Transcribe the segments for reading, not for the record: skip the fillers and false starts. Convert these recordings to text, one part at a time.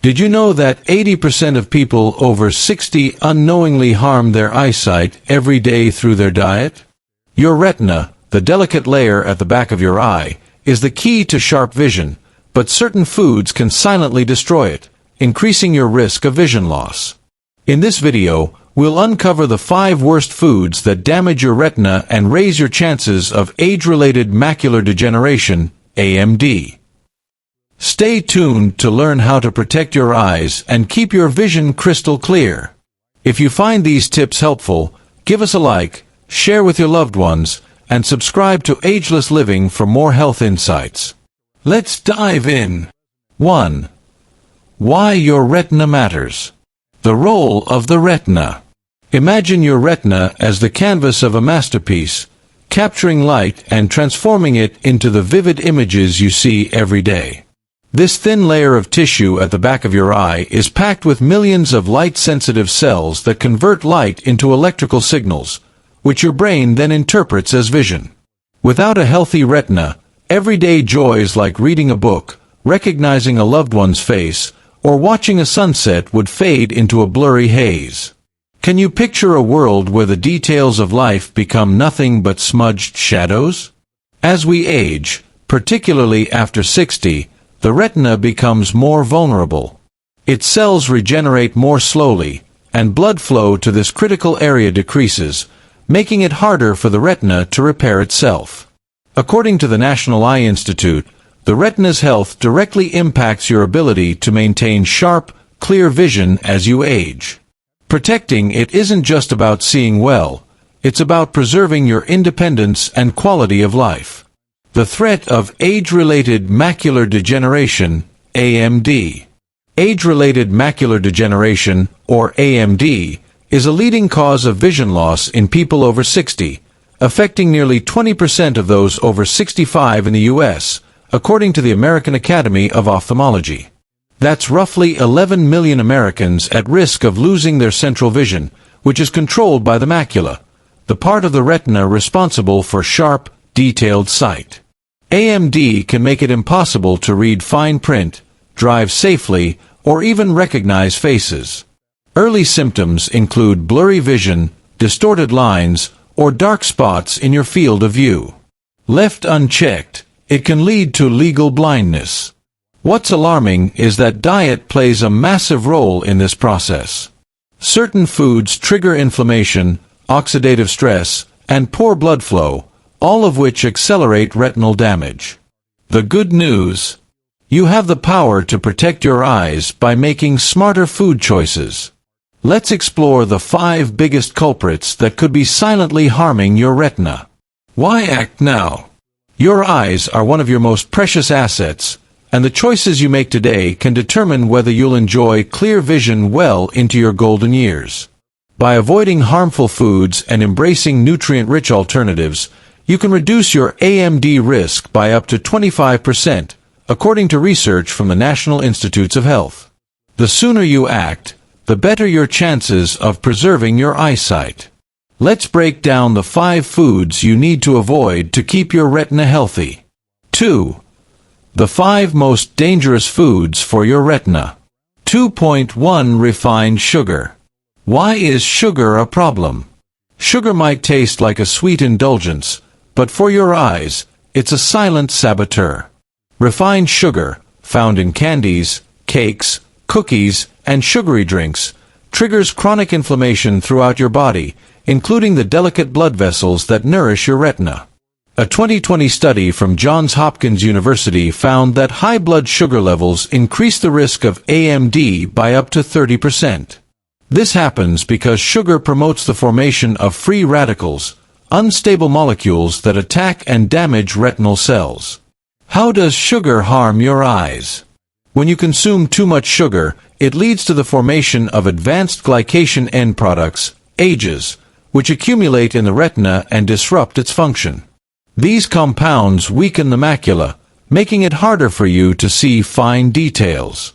Did you know that 80% of people over 60 unknowingly harm their eyesight every day through their diet? Your retina, the delicate layer at the back of your eye, is the key to sharp vision, but certain foods can silently destroy it, increasing your risk of vision loss. In this video, we'll uncover the 5 worst foods that damage your retina and raise your chances of age-related macular degeneration, AMD. Stay tuned to learn how to protect your eyes and keep your vision crystal clear. If you find these tips helpful, give us a like, share with your loved ones, and subscribe to Ageless Living for more health insights. Let's dive in. 1. Why your retina matters. The role of the retina. Imagine your retina as the canvas of a masterpiece, capturing light and transforming it into the vivid images you see every day. This thin layer of tissue at the back of your eye is packed with millions of light-sensitive cells that convert light into electrical signals, which your brain then interprets as vision. Without a healthy retina, everyday joys like reading a book, recognizing a loved one's face, or watching a sunset would fade into a blurry haze. Can you picture a world where the details of life become nothing but smudged shadows? As we age, particularly after 60, the retina becomes more vulnerable. Its cells regenerate more slowly, and blood flow to this critical area decreases, making it harder for the retina to repair itself. According to the National Eye Institute, the retina's health directly impacts your ability to maintain sharp, clear vision as you age. Protecting it isn't just about seeing well, it's about preserving your independence and quality of life. The threat of age-related macular degeneration, AMD. Age-related macular degeneration, or AMD, is a leading cause of vision loss in people over 60, affecting nearly 20% of those over 65 in the U.S., according to the American Academy of Ophthalmology. That's roughly 11 million Americans at risk of losing their central vision, which is controlled by the macula, the part of the retina responsible for sharp, detailed sight. AMD can make it impossible to read fine print, drive safely, or even recognize faces. Early symptoms include blurry vision, distorted lines, or dark spots in your field of view. Left unchecked, it can lead to legal blindness. What's alarming is that diet plays a massive role in this process. Certain foods trigger inflammation, oxidative stress, and poor blood flow, all of which accelerate retinal damage. The good news: you have the power to protect your eyes by making smarter food choices. Let's explore the 5 biggest culprits that could be silently harming your retina. Why act now? Your eyes are one of your most precious assets, and the choices you make today can determine whether you'll enjoy clear vision well into your golden years. By avoiding harmful foods and embracing nutrient-rich alternatives, you can reduce your AMD risk by up to 25%, according to research from the National Institutes of Health. The sooner you act, the better your chances of preserving your eyesight. Let's break down the 5 foods you need to avoid to keep your retina healthy. 2. The 5 most dangerous foods for your retina. 2.1 Refined sugar. Why is sugar a problem? Sugar might taste like a sweet indulgence, but for your eyes, it's a silent saboteur. Refined sugar, found in candies, cakes, cookies, and sugary drinks, triggers chronic inflammation throughout your body, including the delicate blood vessels that nourish your retina. A 2020 study from Johns Hopkins University found that high blood sugar levels increase the risk of AMD by up to 30%. This happens because sugar promotes the formation of free radicals, unstable molecules that attack and damage retinal cells. How does sugar harm your eyes? When you consume too much sugar, it leads to the formation of advanced glycation end products, AGEs, which accumulate in the retina and disrupt its function. These compounds weaken the macula, making it harder for you to see fine details.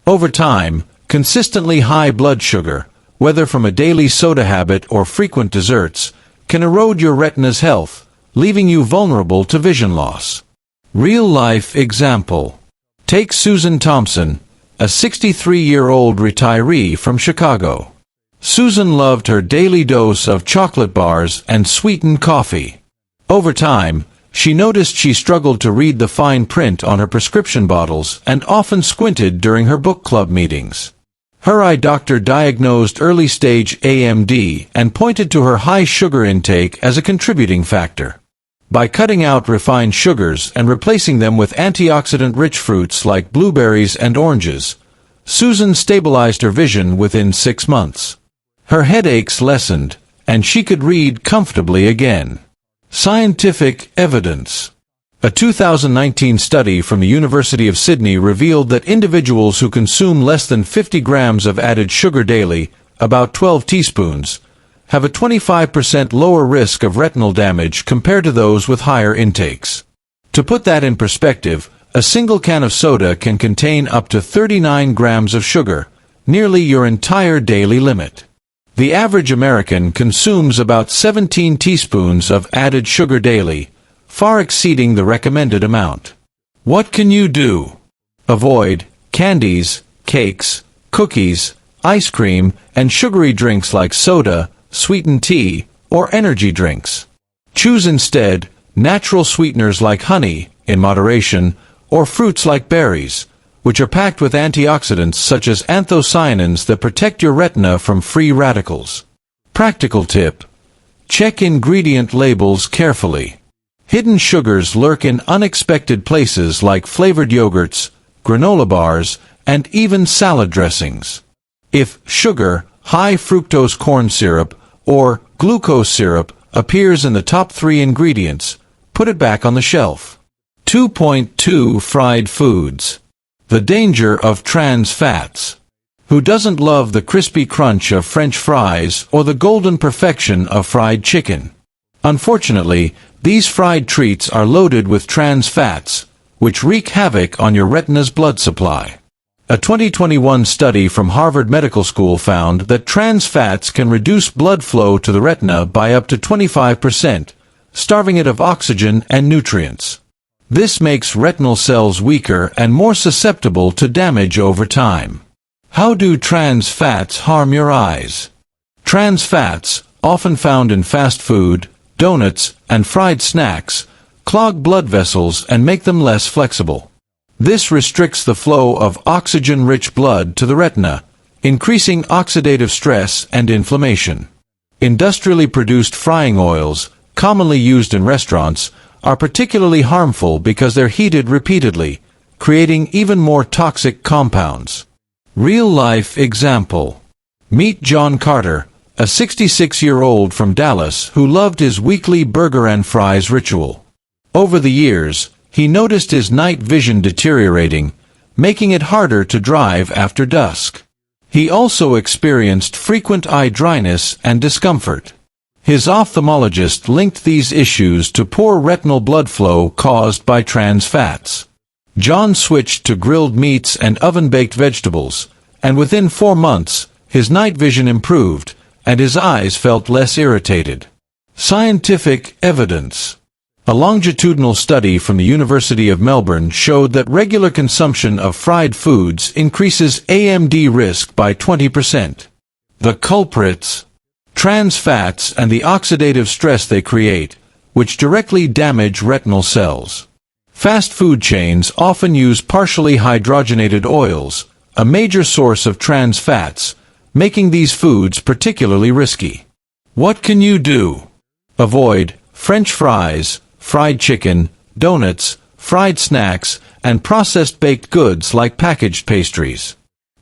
Over time, consistently high blood sugar, whether from a daily soda habit or frequent desserts, can erode your retina's health, leaving you vulnerable to vision loss. Real-life example. Take Susan Thompson, a 63-year-old retiree from Chicago. Susan loved her daily dose of chocolate bars and sweetened coffee. Over time, she noticed she struggled to read the fine print on her prescription bottles and often squinted during her book club meetings. Her eye doctor diagnosed early-stage AMD and pointed to her high sugar intake as a contributing factor. By cutting out refined sugars and replacing them with antioxidant-rich fruits like blueberries and oranges, Susan stabilized her vision within 6 months. Her headaches lessened, and she could read comfortably again. Scientific evidence. A 2019 study from the University of Sydney revealed that individuals who consume less than 50 grams of added sugar daily, about 12 teaspoons, have a 25% lower risk of retinal damage compared to those with higher intakes. To put that in perspective, a single can of soda can contain up to 39 grams of sugar, nearly your entire daily limit. The average American consumes about 17 teaspoons of added sugar daily, far exceeding the recommended amount. What can you do? Avoid candies, cakes, cookies, ice cream, and sugary drinks like soda, sweetened tea, or energy drinks. Choose instead natural sweeteners like honey, in moderation, or fruits like berries, which are packed with antioxidants such as anthocyanins that protect your retina from free radicals. Practical tip: check ingredient labels carefully. Hidden sugars lurk in unexpected places like flavored yogurts, granola bars, and even salad dressings. If sugar, high fructose corn syrup, or glucose syrup appears in the top 3 ingredients, put it back on the shelf. 2.2 Fried foods. The danger of trans fats. Who doesn't love the crispy crunch of French fries or the golden perfection of fried chicken? Unfortunately, these fried treats are loaded with trans fats, which wreak havoc on your retina's blood supply. A 2021 study from Harvard Medical School found that trans fats can reduce blood flow to the retina by up to 25%, starving it of oxygen and nutrients. This makes retinal cells weaker and more susceptible to damage over time. How do trans fats harm your eyes? Trans fats, often found in fast food, donuts, and fried snacks, clog blood vessels and make them less flexible. This restricts the flow of oxygen-rich blood to the retina, increasing oxidative stress and inflammation. Industrially produced frying oils, commonly used in restaurants, are particularly harmful because they're heated repeatedly, creating even more toxic compounds. Real-life example. Meet John Carter, a 66-year-old from Dallas who loved his weekly burger and fries ritual. Over the years, he noticed his night vision deteriorating, making it harder to drive after dusk. He also experienced frequent eye dryness and discomfort. His ophthalmologist linked these issues to poor retinal blood flow caused by trans fats. John switched to grilled meats and oven-baked vegetables, and within 4 months, his night vision improved, and his eyes felt less irritated. Scientific evidence. A longitudinal study from the University of Melbourne showed that regular consumption of fried foods increases AMD risk by 20%. The culprits: trans fats and the oxidative stress they create, which directly damage retinal cells. Fast food chains often use partially hydrogenated oils, a major source of trans fats, making these foods particularly risky. What can you do? Avoid French fries, fried chicken, donuts, fried snacks, and processed baked goods like packaged pastries.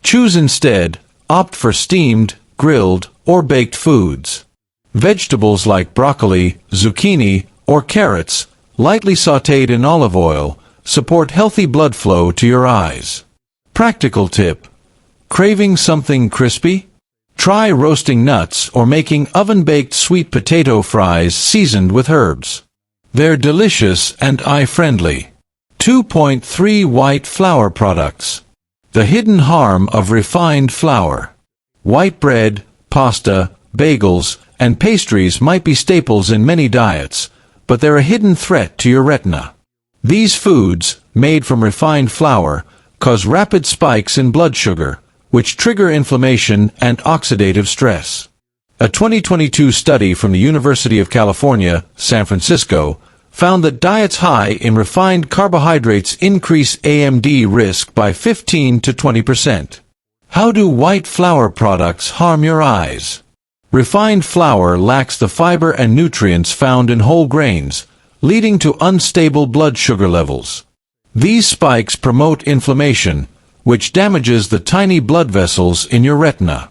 Choose instead, opt for steamed, grilled, or baked foods. Vegetables like broccoli, zucchini, or carrots, lightly sautéed in olive oil, support healthy blood flow to your eyes. Practical tip: craving something crispy? Try roasting nuts or making oven-baked sweet potato fries seasoned with herbs. They're delicious and eye-friendly. 2.3 White flour products. The hidden harm of refined flour. White bread, pasta, bagels, and pastries might be staples in many diets, but they're a hidden threat to your retina. These foods, made from refined flour, cause rapid spikes in blood sugar, which trigger inflammation and oxidative stress. A 2022 study from the University of California, San Francisco, found that diets high in refined carbohydrates increase AMD risk by 15 to 20%. How do white flour products harm your eyes? Refined flour lacks the fiber and nutrients found in whole grains, leading to unstable blood sugar levels. These spikes promote inflammation, which damages the tiny blood vessels in your retina.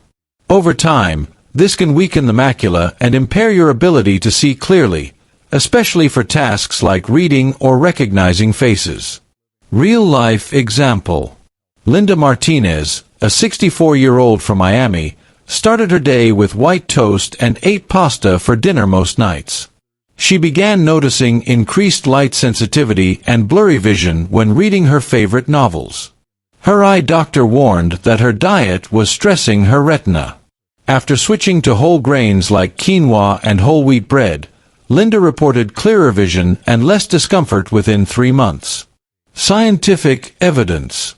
Over time, this can weaken the macula and impair your ability to see clearly, especially for tasks like reading or recognizing faces. Real-life example. Linda Martinez, a 64-year-old from Miami, started her day with white toast and ate pasta for dinner most nights. She began noticing increased light sensitivity and blurry vision when reading her favorite novels. Her eye doctor warned that her diet was stressing her retina. After switching to whole grains like quinoa and whole wheat bread, Linda reported clearer vision and less discomfort within 3 months. Scientific evidence.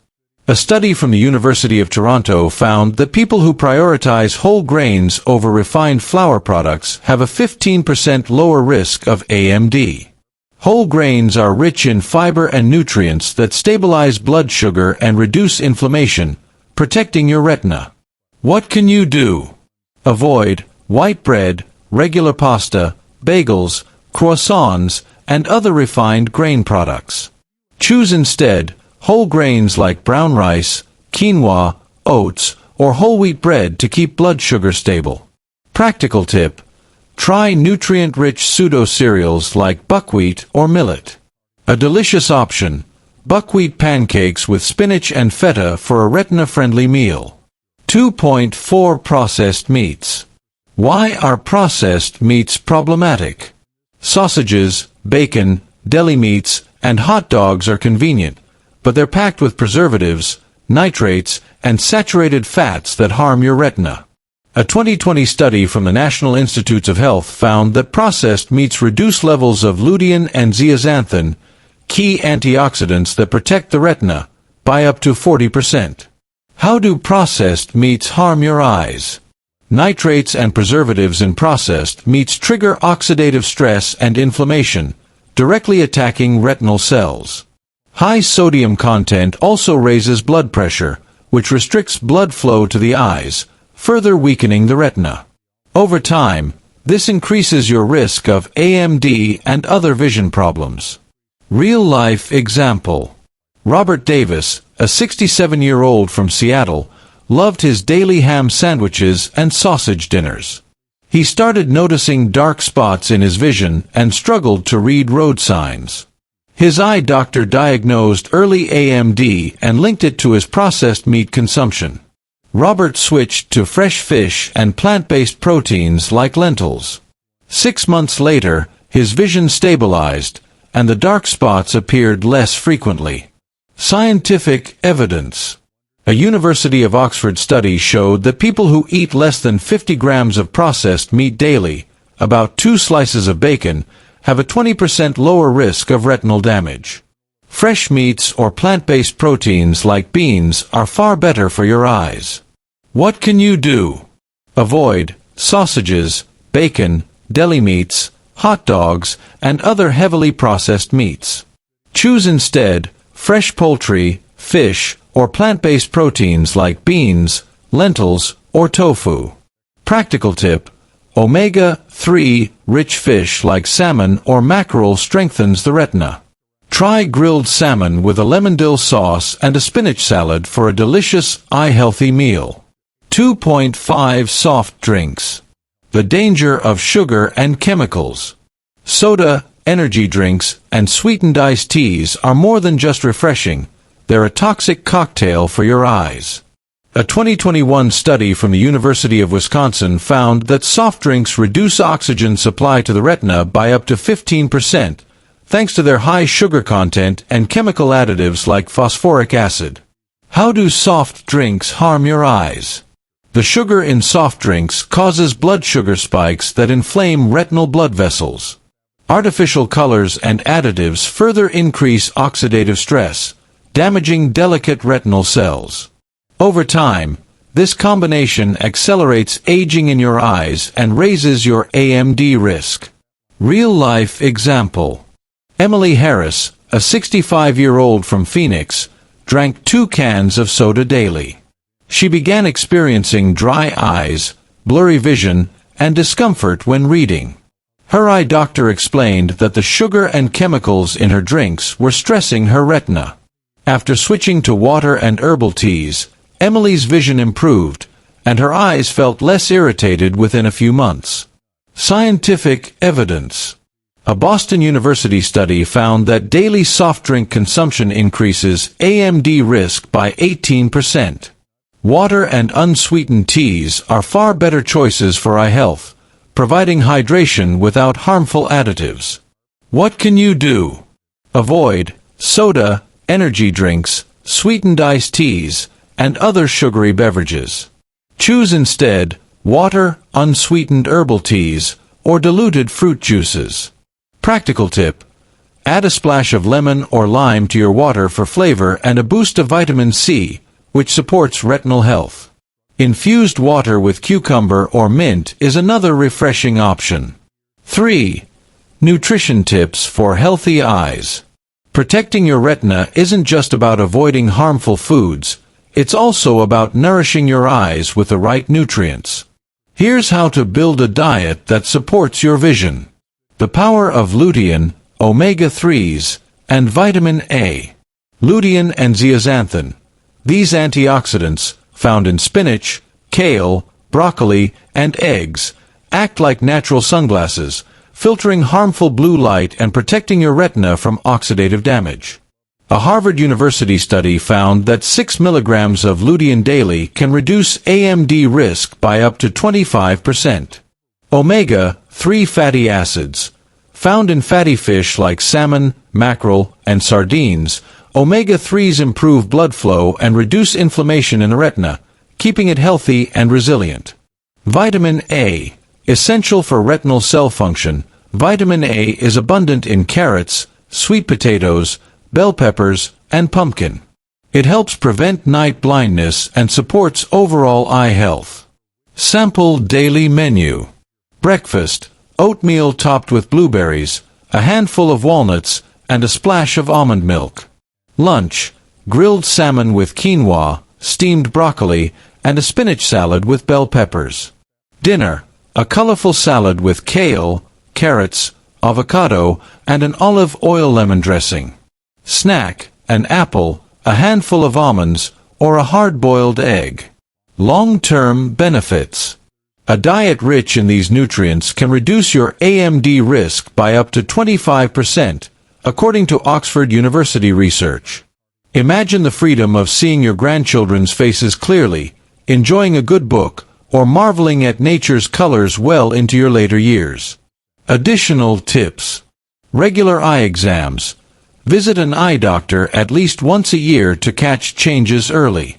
A study from the University of Toronto found that people who prioritize whole grains over refined flour products have a 15% lower risk of AMD. Whole grains are rich in fiber and nutrients that stabilize blood sugar and reduce inflammation, protecting your retina. What can you do? Avoid white bread, regular pasta, bagels, croissants, and other refined grain products. Choose instead whole grains like brown rice, quinoa, oats, or whole wheat bread to keep blood sugar stable. Practical tip: try nutrient-rich pseudo-cereals like buckwheat or millet. A delicious option: buckwheat pancakes with spinach and feta for a retina-friendly meal. 2.4 Processed meats. Why are processed meats problematic? Sausages, bacon, deli meats, and hot dogs are convenient, but they're packed with preservatives, nitrates, and saturated fats that harm your retina. A 2020 study from the National Institutes of Health found that processed meats reduce levels of lutein and zeaxanthin, key antioxidants that protect the retina, by up to 40%. How do processed meats harm your eyes? Nitrates and preservatives in processed meats trigger oxidative stress and inflammation, directly attacking retinal cells. High sodium content also raises blood pressure, which restricts blood flow to the eyes, further weakening the retina. Over time, this increases your risk of AMD and other vision problems. Real-life example. Robert Davis, a 67-year-old from Seattle, loved his daily ham sandwiches and sausage dinners. He started noticing dark spots in his vision and struggled to read road signs. His eye doctor diagnosed early AMD and linked it to his processed meat consumption. Robert switched to fresh fish and plant-based proteins like lentils. 6 months later, his vision stabilized, and the dark spots appeared less frequently. Scientific evidence. A University of Oxford study showed that people who eat less than 50 grams of processed meat daily, about 2 slices of bacon, have a 20% lower risk of retinal damage. Fresh meats or plant-based proteins like beans are far better for your eyes. What can you do? Avoid sausages, bacon, deli meats, hot dogs, and other heavily processed meats. Choose instead fresh poultry, fish, or plant-based proteins like beans, lentils, or tofu. Practical tip: omega-3 rich fish like salmon or mackerel strengthens the retina. Try grilled salmon with a lemon dill sauce and a spinach salad for a delicious, eye-healthy meal. 2.5 Soft drinks. The danger of sugar and chemicals. Soda, energy drinks, and sweetened iced teas are more than just refreshing. They're a toxic cocktail for your eyes. A 2021 study from the University of Wisconsin found that soft drinks reduce oxygen supply to the retina by up to 15%, thanks to their high sugar content and chemical additives like phosphoric acid. How do soft drinks harm your eyes? The sugar in soft drinks causes blood sugar spikes that inflame retinal blood vessels. Artificial colors and additives further increase oxidative stress, damaging delicate retinal cells. Over time, this combination accelerates aging in your eyes and raises your AMD risk. Real-life example. Emily Harris, a 65-year-old from Phoenix, drank 2 cans of soda daily. She began experiencing dry eyes, blurry vision, and discomfort when reading. Her eye doctor explained that the sugar and chemicals in her drinks were stressing her retina. After switching to water and herbal teas, Emily's vision improved, and her eyes felt less irritated within a few months. Scientific evidence. A Boston University study found that daily soft drink consumption increases AMD risk by 18%. Water and unsweetened teas are far better choices for eye health, providing hydration without harmful additives. What can you do? Avoid soda, energy drinks, sweetened iced teas, and other sugary beverages. Choose instead water, unsweetened herbal teas, or diluted fruit juices. Practical tip: add a splash of lemon or lime to your water for flavor and a boost of vitamin C, which supports retinal health. Infused water with cucumber or mint is another refreshing option. 3. Nutrition tips for healthy eyes. Protecting your retina isn't just about avoiding harmful foods, it's also about nourishing your eyes with the right nutrients. Here's how to build a diet that supports your vision. The power of lutein, omega-3s, and vitamin A. Lutein and zeaxanthin. These antioxidants, found in spinach, kale, broccoli, and eggs, act like natural sunglasses, filtering harmful blue light and protecting your retina from oxidative damage. A Harvard University study found that 6 milligrams of lutein daily can reduce AMD risk by up to 25%. Omega-3 fatty acids. Found in fatty fish like salmon, mackerel, and sardines, omega-3s improve blood flow and reduce inflammation in the retina, keeping it healthy and resilient. Vitamin A. Essential for retinal cell function, vitamin A is abundant in carrots, sweet potatoes, bell peppers, and pumpkin. It helps prevent night blindness and supports overall eye health. Sample daily menu. Breakfast: oatmeal topped with blueberries, a handful of walnuts, and a splash of almond milk. Lunch: grilled salmon with quinoa, steamed broccoli, and a spinach salad with bell peppers. Dinner: a colorful salad with kale, carrots, avocado, and an olive oil lemon dressing. Snack: an apple, a handful of almonds, or a hard-boiled egg. Long-term benefits. A diet rich in these nutrients can reduce your AMD risk by up to 25%, according to Oxford University research. Imagine the freedom of seeing your grandchildren's faces clearly, enjoying a good book, or marveling at nature's colors well into your later years. Additional tips. Regular eye exams. Visit an eye doctor at least once a year to catch changes early.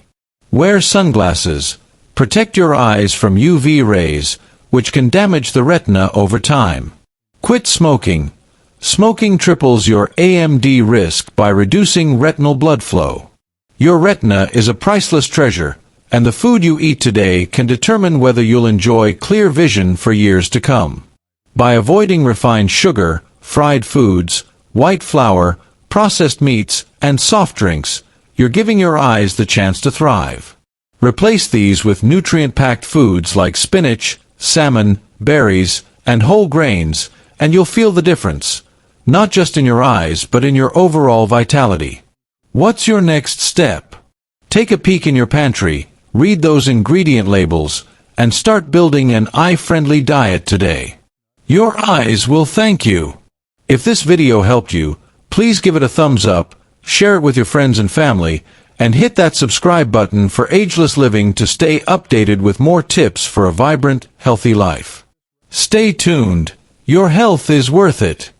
Wear sunglasses. Protect your eyes from UV rays, which can damage the retina over time. Quit smoking. Smoking triples your AMD risk by reducing retinal blood flow. Your retina is a priceless treasure, and the food you eat today can determine whether you'll enjoy clear vision for years to come. By avoiding refined sugar, fried foods, white flour, processed meats, and soft drinks, you're giving your eyes the chance to thrive. Replace these with nutrient-packed foods like spinach, salmon, berries, and whole grains, and you'll feel the difference, not just in your eyes but in your overall vitality. What's your next step? Take a peek in your pantry, read those ingredient labels, and start building an eye-friendly diet today. Your eyes will thank you. If this video helped you, please give it a thumbs up, share it with your friends and family, and hit that subscribe button for Ageless Living to stay updated with more tips for a vibrant, healthy life. Stay tuned. Your health is worth it.